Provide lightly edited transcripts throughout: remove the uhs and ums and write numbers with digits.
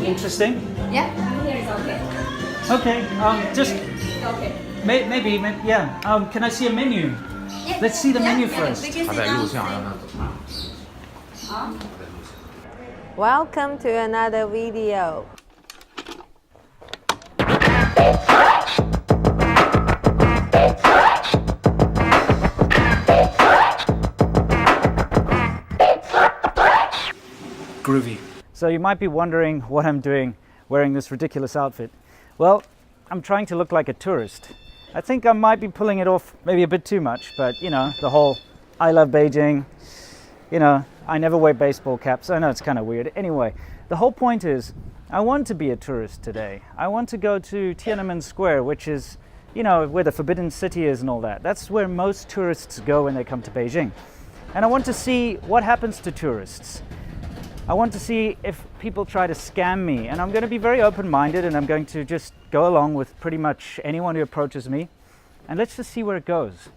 Interesting. Yeah, here is okay. Okay, just Okay. maybe, yeah. Can I see a menu? Yeah. Let's see the menu Yeah, first. we can 他 sit 在录 down. 像，让他走。 Welcome to another video. Groovy. So you might be wondering what I'm doing wearing this ridiculous outfit. Well, I'm trying to look like a tourist. I think I might be pulling it off maybe a bit too much, but you know, the whole I love Beijing, you know, I never wear baseball caps. I know it's kind of weird. Anyway, the whole point is I want to be a tourist today. I want to go to Tiananmen Square, which is, you know, where the Forbidden City is and all that. That's where most tourists go when they come to Beijing. And I want to see what happens to tourists. I want to see if people try to scam me, and I'm going to be very open-minded, and I'm going to just go along with pretty much anyone who approaches me, and let's just see where it goes.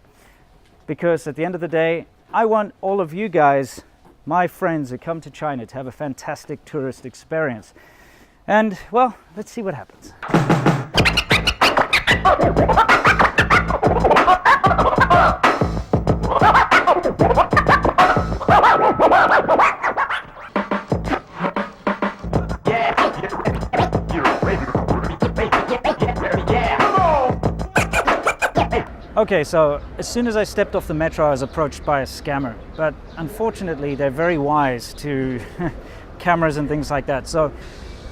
Because at the end of the day, I want all of you guys, my friends who come to China, to have a fantastic tourist experience. And well, let's see what happens. Okay, so as soon as I stepped off the metro, I was approached by a scammer. But unfortunately, they're very wise to cameras and things like that. So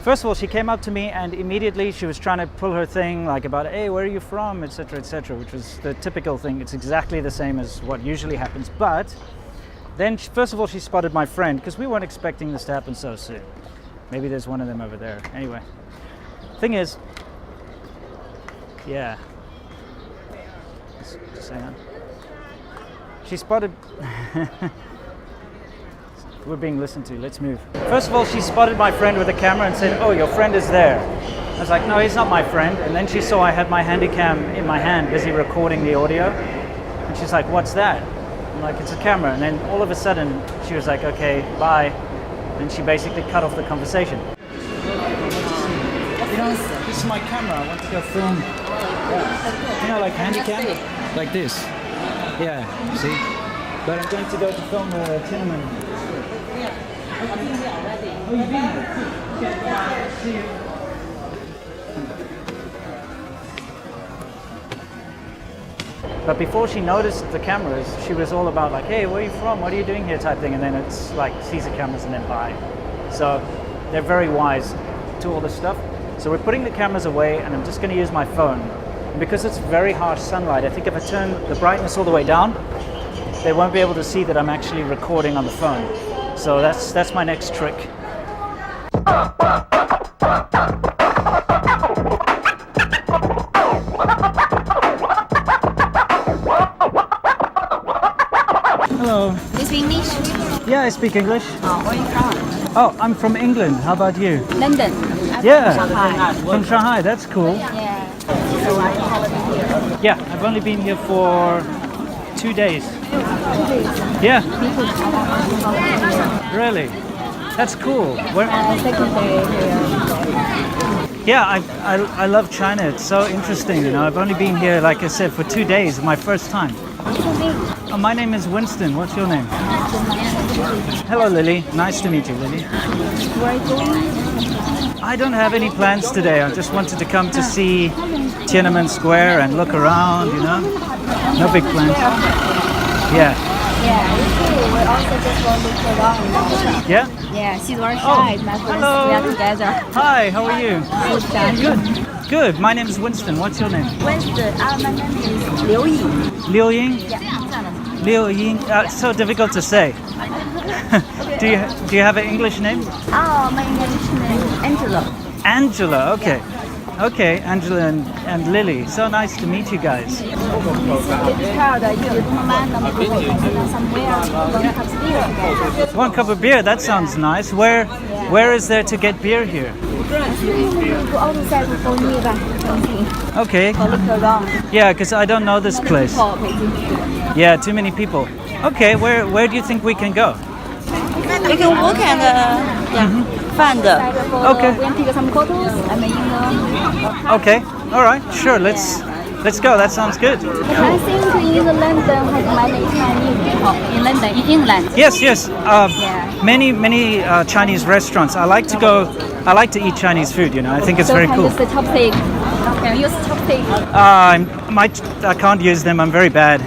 first of all, she came up to me and immediately she was trying to pull her thing like about, hey, where are you from, etc., which was the typical thing. It's exactly the same as what usually happens. But then, first of all, she spotted my friend because we weren't expecting this to happen so soon. Maybe there's one of them over there. Anyway, thing is, yeah. Just hang on. She spotted. We're being listened to. Let's move. First of all, she spotted my friend with a camera and said, "Oh, your friend is there." I was like, "No, he's not my friend." And then she saw I had my handycam in my hand, busy recording the audio, and she's like, "What's that?" I'm like, "It's a camera." And then all of a sudden, she was like, "Okay, bye." And she basically cut off the conversation. You know, this is my camera. I want to go film. You know, like handycam, like this. Yeah, see. But I'm going to go to film Tiananmen. Oh, you've been there? Okay, bye. See you. But before she noticed the cameras, she was all about like, hey, where are you from? What are you doing here type thing. And then it's like, sees the cameras and then bye. So they're very wise to all this stuff. So we're putting the cameras away and I'm just going to use my phone. And because it's very harsh sunlight, I think if I turn the brightness all the way down, they won't be able to see that I'm actually recording on the phone. So that's my next trick. Hello. You speak English? Yeah, I speak English. Oh, where are you from? Oh, I'm from England. How about you? London. Yeah. From Shanghai. From Shanghai. That's cool. Yeah. So are you holiday here? Yeah, I've only been here for 2 days. 2 days. Yeah. People holiday. Really? That's cool. Where? Second day here. Yeah, I love China. It's so interesting, you know. I've only been here, like I said, for 2 days. My first time. What's your name? Oh, my name is Winston. What's your name? Hello, Lily. Nice to meet you, Lily. Where are you going? I don't have any plans today. I just wanted to come to see Tiananmen Square and look around, you know. No big plans. Yeah. Yeah, we too. We also just want to look around. Yeah? Yeah, she's very shy. My friends, hello. we are together. Hi, how are you? Good. Good. My name is Winston. What's your name? Winston. My name is Liu Ying. Liu Ying? Yeah. Liu Ying. It's so difficult to say. do you have an English name? Oh, my English name is Angela. Angela. Okay. Okay, Angela and Lily. So nice to meet you guys. It's proud. If you don't mind, I'm going to go somewhere. One cup of beer. 1 cup of beer. That sounds nice. Where is there to get beer here? Go outside for me. Okay. Look around. Yeah, because I don't know this place. Yeah, too many people. Okay, where do you think we can go? We can walk and 饭的。 Okay. We can take some photos. I mean, Okay. All right. Sure. Let's go. That sounds good. I think in London has many Chinese people. In London, in England. Yes. Yes. Yeah. Many Chinese restaurants. I like to go. I like to eat Chinese food. You know, I think it's So very can cool. use the chopstick. Can you use chopstick? I can't use them. I'm very bad.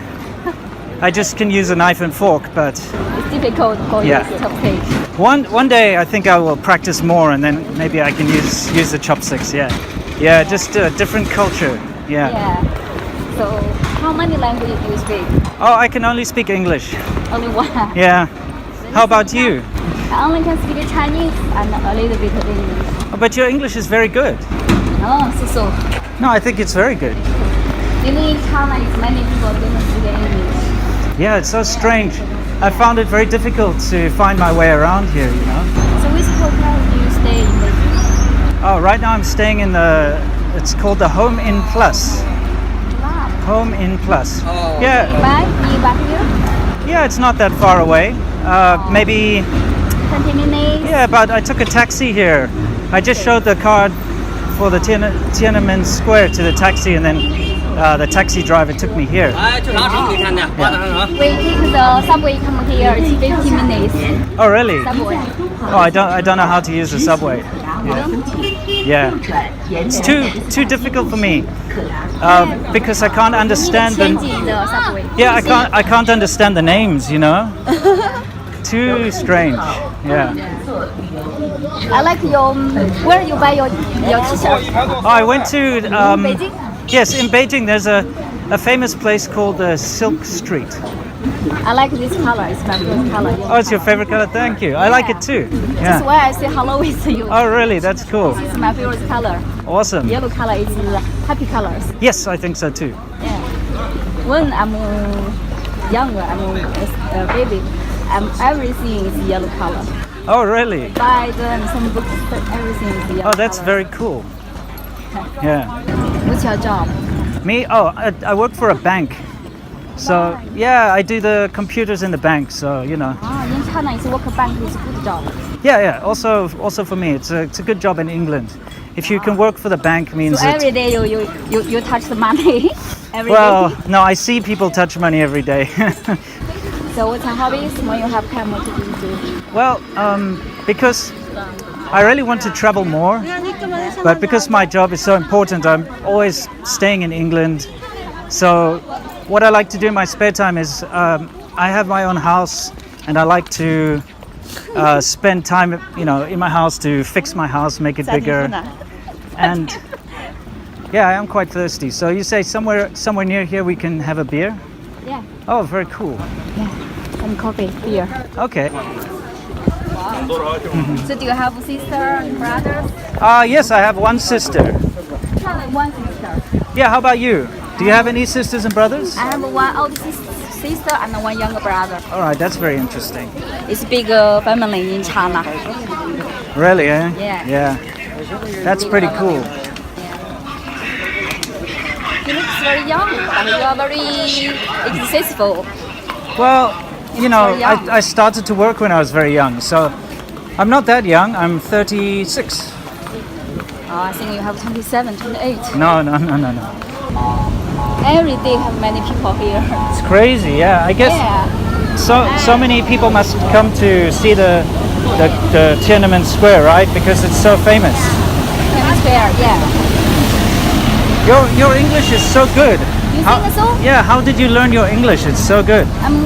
I just can use a knife and fork, but It's difficult for Yeah. use chopstick. one day I think I will practice more, and then maybe I can use the chopsticks. Yeah. Just a different culture. Yeah. Yeah. So how many languages do you speak? Oh, I can only speak English. Only one. Yeah. How about you? I only can speak Chinese and a little bit of English. Oh, but your English is very good. Oh, so. No, I think it's very good. In China, is many people don't speak English. Yeah, it's so strange. I found it very difficult to find my way around here, you know. So which hotel do you stay in Beijing? Oh, right now I'm staying in it's called the Home Inn Plus. Wow. Home Inn Plus. Yeah, Be back here? yeah, it's not that far away. Maybe, 20 minutes? yeah, but I took a taxi here. I just showed the card for the Tiananmen Square to the taxi, and then the taxi driver took me here. 哎，就拿手给你看的，挂哪哪？ We take the subway come here, it's 50 minutes. Oh, really? Subway. Oh, I don't know how to use the subway. Yeah, it's too difficult for me because I can't understand Change the. the subway. Yeah, I can't understand the names. You know, too strange. Yeah. I like where you buy your t-shirt? Oh, I went to Beijing? yes, in Beijing. There's a famous place called the Silk Street. I like this color, it's my favorite color. Oh, it's your favorite color. Thank you. I like it too. That's Yeah. why I say hello with you. Oh, really? That's cool. This is my favorite color. Awesome. Yellow color is happy colors. Yes, I think so too. Yeah. When I'm younger, I'm a baby, everything is yellow color. Oh, really? Buy some books, everything is yellow. Oh, that's color. very cool. Yeah. What's your job? Me? Oh, I work for a bank. So yeah, I do the computers in the bank. So you know. In China, it's work bank is a good job. Yeah. Also for me, it's a good job in England. If you can work for the bank, means So that. every day you touch the money. Every Well, day. no, I see people touch money every day. So what's your hobbies when you have time? What do you do? Well, because I really want to travel more, but because my job is so important, I'm always staying in England. So what I like to do in my spare time is I have my own house, and I like to spend time, you know, in my house to fix my house, make it bigger, and yeah, I am quite thirsty. So you say somewhere near here we can have a beer? Yeah. Oh, very cool. Some coffee, beer. Okay. So do you have a sister and brothers? Yes, I have one sister. One sister. Yeah, how about you? Do you have any sisters and brothers? I have one older sister and one younger brother. All right, that's very interesting. It's a big family in China. Really, eh? Yeah. Yeah. That's pretty cool. He looks very young, but you are very successful. Well, you know, very young. I started to work when I was very young, so I'm not that young. I'm 36. I think you have 27, 28. No. Every day have many people here. It's crazy, yeah. I guess Yeah. so many people must come to see the Tiananmen Square, right? Because it's so famous. Famous fair, yeah. Your English is so good. You think so? Yeah, how did you learn your English? It's so good. I'm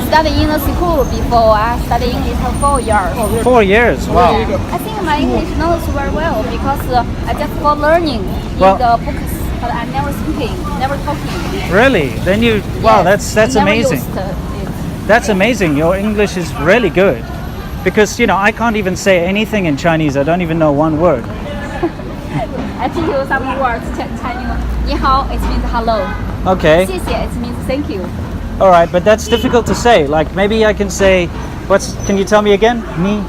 studying in a school before. I studied English for 4 years. 4 years, wow. I think my English knows very well because I just for learning Well- in the books, but I never speaking, never talking. Really? Then you, wow, Yes, that's never amazing. used it. That's amazing. Your English is really good. Because, you know, I can't even say anything in Chinese. I don't even know one word. I teach you some words. Chinese. 你好, it means hello. Okay. 谢谢, it means thank you. All right, but that's difficult to say. Like maybe I can say, can you tell me again?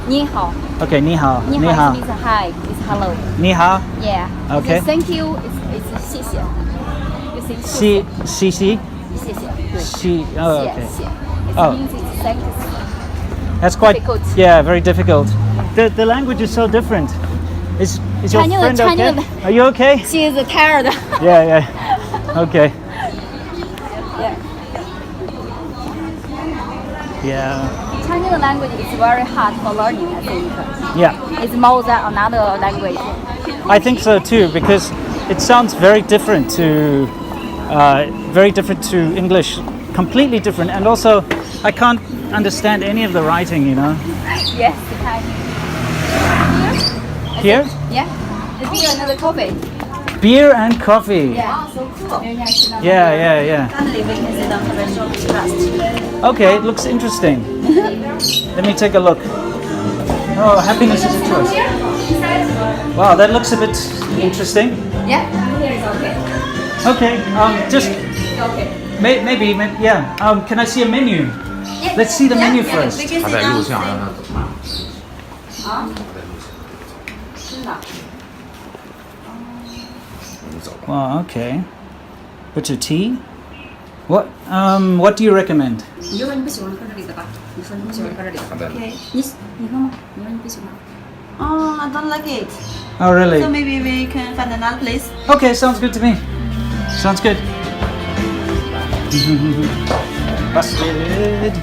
你好. Okay, 你好. 你好 means hi, it's hello. 你好. Yeah. Okay. So thank you, it's 谢谢. You say 谢谢. 谢谢. She. Oh, okay. 谢谢. It Oh. means it's thanks. That's quite. Difficult. Yeah, very difficult. The language is so different. Is your Chinese- friend okay? Chinese- Are you okay? She is tired. Yeah, yeah. Okay. Yeah. Chinese language is very hard for learning, I think. Yeah. It's more than another language. I think so too, because it sounds very different to English, completely different, and also I can't understand any of the writing, you know. Yes, Chinese. Here, Yeah. It's be another coffee. beer and coffee. Yeah. So cool. Yeah, yeah. Finally, we can sit down for a short class. Okay, it looks interesting. Let me take a look. Oh, happiness is a choice. Wow, that looks a bit interesting. Yeah. Here is okay. Okay, just Okay. maybe, yeah. Can I see a menu? Let's see the menu first. We can 他 sit 在录 down. 像，让他走。 我们走吧。 Wow, okay. Bitter tea. What do you recommend? 你就说你不喜欢喝这里的吧，你说你不喜欢喝这里的。他在录。 你喝吗？你说你不喜欢。 Oh, I don't like it. Oh, really? So maybe we can find another place. Okay, sounds good to me. Sounds good. Busted.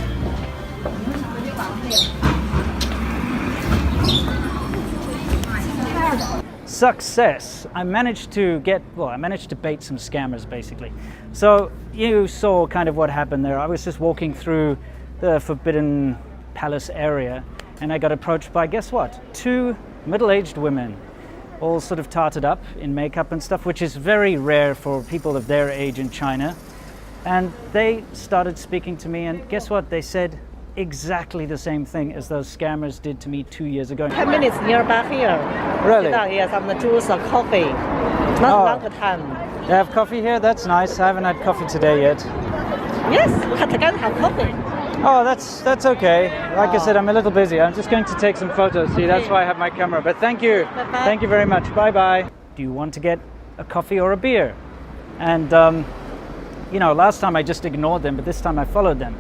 Success. I managed to bait some scammers basically. So you saw kind of what happened there. I was just walking through the Forbidden Palace area and I got approached by, guess what? 2 middle-aged women, all sort of tarted up in makeup and stuff, which is very rare for people of their age in China. And they started speaking to me and guess what? They said exactly the same thing as those scammers did to me 2 years ago. 10 minutes nearby here. Really? Yes, I'm the juice of coffee. Not Oh. long time. They have coffee here? That's nice. I haven't had coffee today yet. Yes, we can together have coffee. Oh, that's okay. Like I said, I'm a little busy. I'm just going to take some photos. See, that's why I have my camera. But thank you. Bye-bye. Thank you very much. Bye-bye. Do you want to get a coffee or a beer? And, last time I just ignored them, but this time I followed them.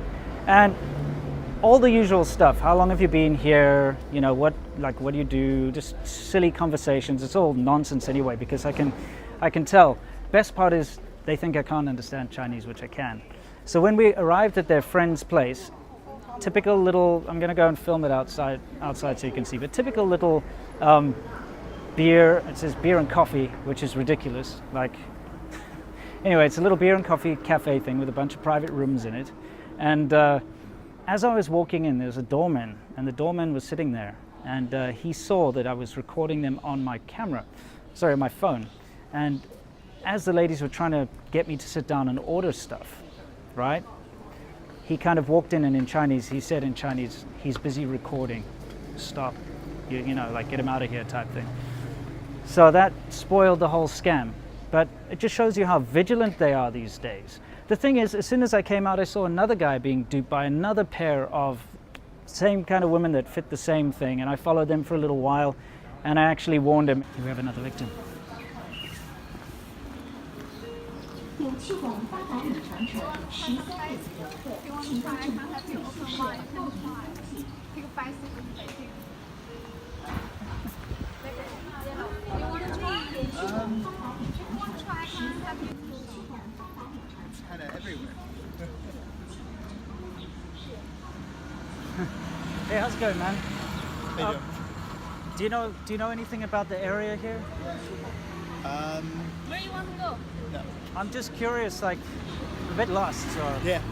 And all the usual stuff. How long have you been here? You know, what do you do? Just silly conversations. It's all nonsense anyway, because I can tell. Best part is they think I can't understand Chinese, which I can. So when we arrived at their friend's place, typical little, I'm going to go and film it outside so you can see, but typical little beer, it says beer and coffee, which is ridiculous. Anyway, it's a little beer and coffee cafe thing with a bunch of private rooms in it. And as I was walking in, there was a doorman, and the doorman was sitting there, and he saw that I was recording them on my my phone. And as the ladies were trying to get me to sit down and order stuff, right? He kind of walked in and in Chinese, he said in Chinese, he's busy recording, stop, get him out of here type thing. So that spoiled the whole scam. But it just shows you how vigilant they are these days. The thing is, as soon as I came out, I saw another guy being duped by another pair of same kind of women that fit the same thing, and I followed them for a little while, and I actually warned him. Here we have another victim. Hey, how's it going, man? Do you know anything about the area here? Where you want to go? I'm just curious, a bit lost. So Yeah,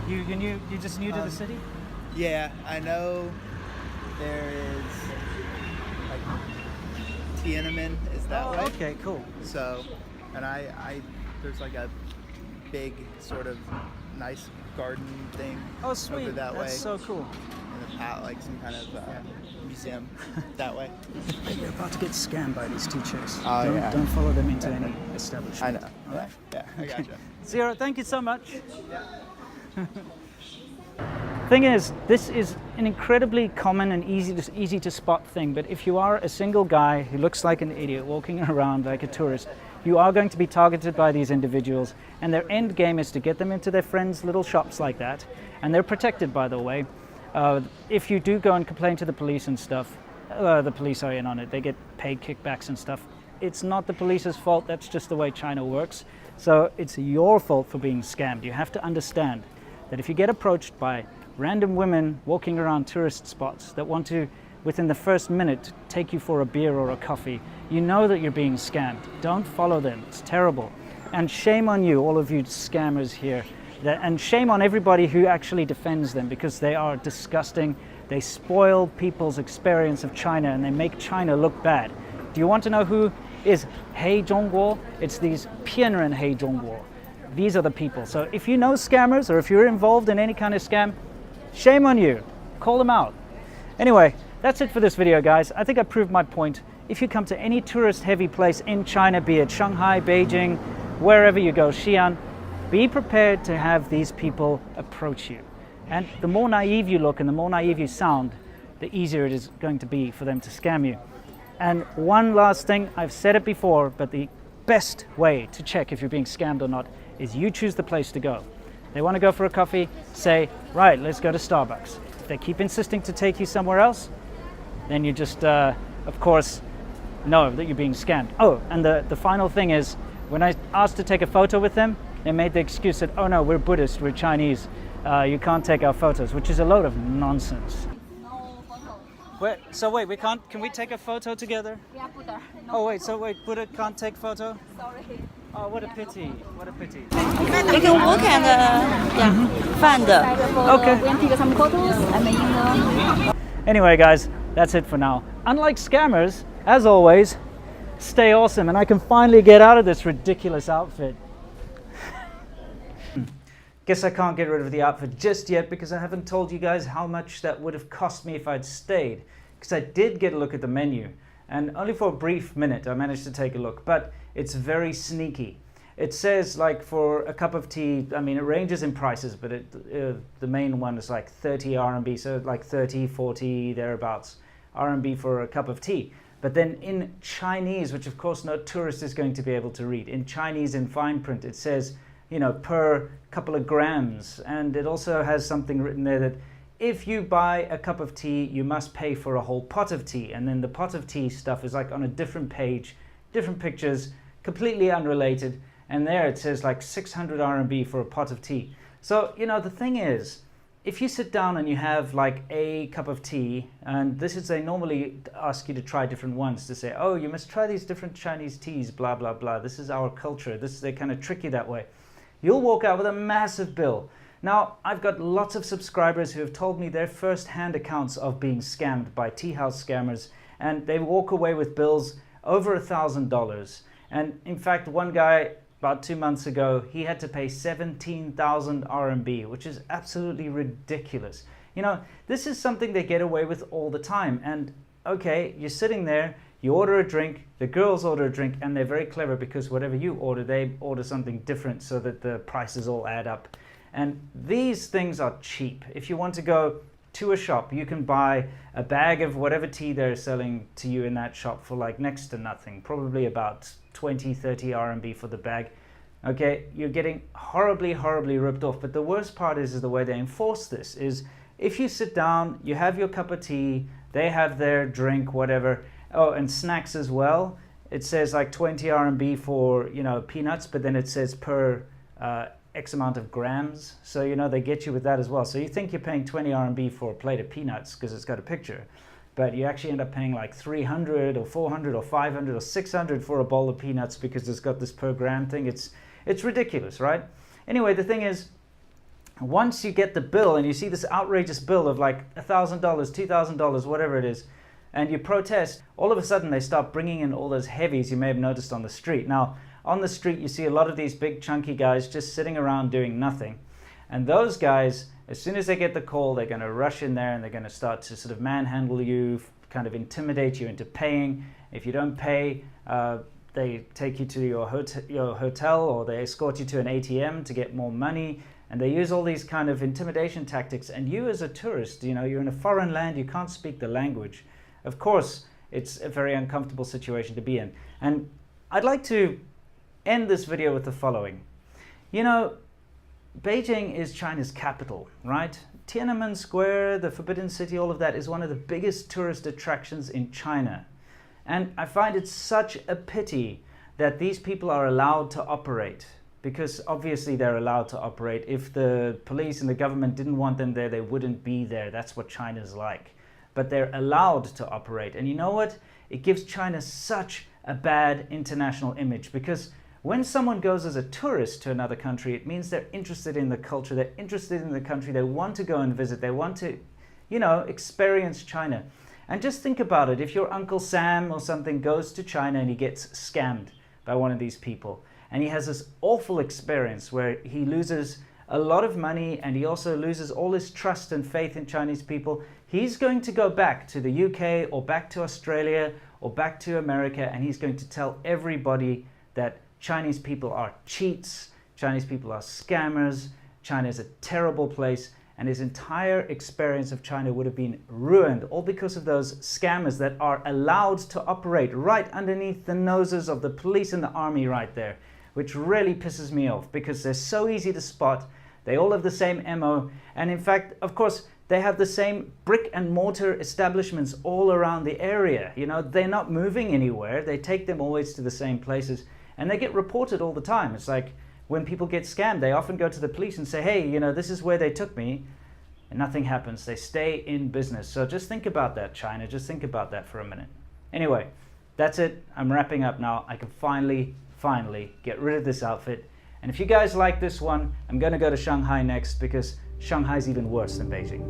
you just new to the city? yeah, I know there is Tiananmen is that way. Okay, cool. So, and I there's a big sort of nice garden thing Oh, sweet. over that That's way. so cool. In the some kind of museum that way. You're about to get scammed by these two chicks. Oh, yeah. Don't follow them into any establishment. I know. All right. Yeah, I gotcha. Zero, thank you so much. Thing is, this is an incredibly common and easy to spot thing, but if you are a single guy who looks like an idiot walking around like a tourist, you are going to be targeted by these individuals, and their end game is to get them into their friends' little shops like that, and they're protected, by the way. If you do go and complain to the police and stuff, the police are in on it. They get paid kickbacks and stuff. It's not the police's fault. That's just the way China works. So it's your fault for being scammed. You have to understand that if you get approached by random women walking around tourist spots that want to, within the first minute, take you for a beer or a coffee, you know that you're being scammed. Don't follow them. It's terrible. And shame on you, all of you scammers here. And shame on everybody who actually defends them, because they are disgusting. They spoil people's experience of China and they make China look bad. Do you want to know who is Hei Zhongguo? It's these Pianren Hei Zhongguo. These are the people. So if you know scammers or if you're involved in any kind of scam, shame on you. Call them out. Anyway, that's it for this video, guys. I think I proved my point. If you come to any tourist-heavy place in China, be it Shanghai, Beijing, wherever you go, Xi'an, be prepared to have these people approach you. And the more naive you look and the more naive you sound, the easier it is going to be for them to scam you. And one last thing, I've said it before, but the best way to check if you're being scammed or not is you choose the place to go. They want to go for a coffee, say, right, let's go to Starbucks. If they keep insisting to take you somewhere else, then you just, of course, know that you're being scammed. Oh, and the final thing is, when I asked to take a photo with them, they made the excuse that, oh no, we're Buddhist, we're Chinese, you can't take our photos, which is a load of nonsense. Wait, we can't, can we take a photo together? Yeah, Buddha. Oh wait, Buddha can't take photo? Sorry. Oh, what a pity, what a pity. You can walk and find. Okay. We can take some photos. I mean, Anyway, guys, that's it for now. Unlike scammers, as always, stay awesome, and I can finally get out of this ridiculous outfit. Guess I can't get rid of the outfit just yet because I haven't told you guys how much that would have cost me if I'd stayed. Because I did get a look at the menu, and only for a brief minute I managed to take a look, but it's very sneaky. It says, like, for a cup of tea, I mean, it ranges in prices, but the main one is like 30 RMB, so like 30, 40, thereabouts RMB for a cup of tea. But then in Chinese, which of course no tourist is going to be able to read, in Chinese in fine print it says, you know, per couple of grams. And it also has something written there that if you buy a cup of tea, you must pay for a whole pot of tea. And then the pot of tea stuff is like on a different page, different pictures, completely unrelated. And there it says like 600 RMB for a pot of tea. So, you know, the thing is, if you sit down and you have like a cup of tea, and this is, they normally ask you to try different ones, to say, oh, you must try these different Chinese teas, blah, blah, blah. This is our culture. They kind of trick you that way. You'll walk out with a massive bill. Now, I've got lots of subscribers who have told me their first-hand accounts of being scammed by tea house scammers, and they walk away with bills over $1,000. And in fact, one guy about 2 months ago, he had to pay 17,000 RMB, which is absolutely ridiculous. You know, this is something they get away with all the time. And okay, you're sitting there, you order a drink, the girls order a drink, and they're very clever because whatever you order, they order something different so that the prices all add up. And these things are cheap. If you want to go to a shop, you can buy a bag of whatever tea they're selling to you in that shop for like next to nothing, probably about 20, 30 RMB for the bag. Okay, you're getting horribly, horribly ripped off. But the worst part is the way they enforce this is if you sit down, you have your cup of tea, they have their drink, whatever. Oh, and snacks as well. It says like 20 RMB for, you know, peanuts, but then it says per X amount of grams. So, you know, they get you with that as well. So you think you're paying 20 RMB for a plate of peanuts because it's got a picture, but you actually end up paying like 300 or 400 or 500 or 600 for a bowl of peanuts because it's got this per gram thing. It's ridiculous, right? Anyway, the thing is, once you get the bill and you see this outrageous bill of like $1,000, $2,000, whatever it is, and you protest, all of a sudden they start bringing in all those heavies you may have noticed on the street. Now, on the street you see a lot of these big chunky guys just sitting around doing nothing. And those guys, as soon as they get the call, they're going to rush in there and they're going to start to sort of manhandle you, kind of intimidate you into paying. If you don't pay, they take you to your hotel or they escort you to an ATM to get more money. And they use all these kind of intimidation tactics. And you as a tourist, you know, you're in a foreign land, you can't speak the language. Of course, it's a very uncomfortable situation to be in. And I'd like to end this video with the following. You know, Beijing is China's capital, right? Tiananmen Square, the Forbidden City, all of that is one of the biggest tourist attractions in China. And I find it such a pity that these people are allowed to operate, because obviously they're allowed to operate. If the police and the government didn't want them there, they wouldn't be there. That's what China's like. But they're allowed to operate. And you know what? It gives China such a bad international image, because when someone goes as a tourist to another country, it means they're interested in the culture, they're interested in the country, they want to go and visit, they want to, you know, experience China. And just think about it, if your Uncle Sam or something goes to China and he gets scammed by one of these people, and he has this awful experience where he loses a lot of money and he also loses all his trust and faith in Chinese people, he's going to go back to the UK or back to Australia or back to America, and he's going to tell everybody that Chinese people are cheats, Chinese people are scammers, China is a terrible place, and his entire experience of China would have been ruined, all because of those scammers that are allowed to operate right underneath the noses of the police and the army right there, which really pisses me off because they're so easy to spot. They all have the same MO, and in fact, of course, they have the same brick and mortar establishments all around the area. You know, they're not moving anywhere. They take them always to the same places. And they get reported all the time. It's like when people get scammed, they often go to the police and say, hey, you know, this is where they took me. And nothing happens. They stay in business. So just think about that, China. Just think about that for a minute. Anyway, that's it. I'm wrapping up now. I can finally get rid of this outfit. And if you guys like this one, I'm going to go to Shanghai next, because Shanghai's even worse than Beijing.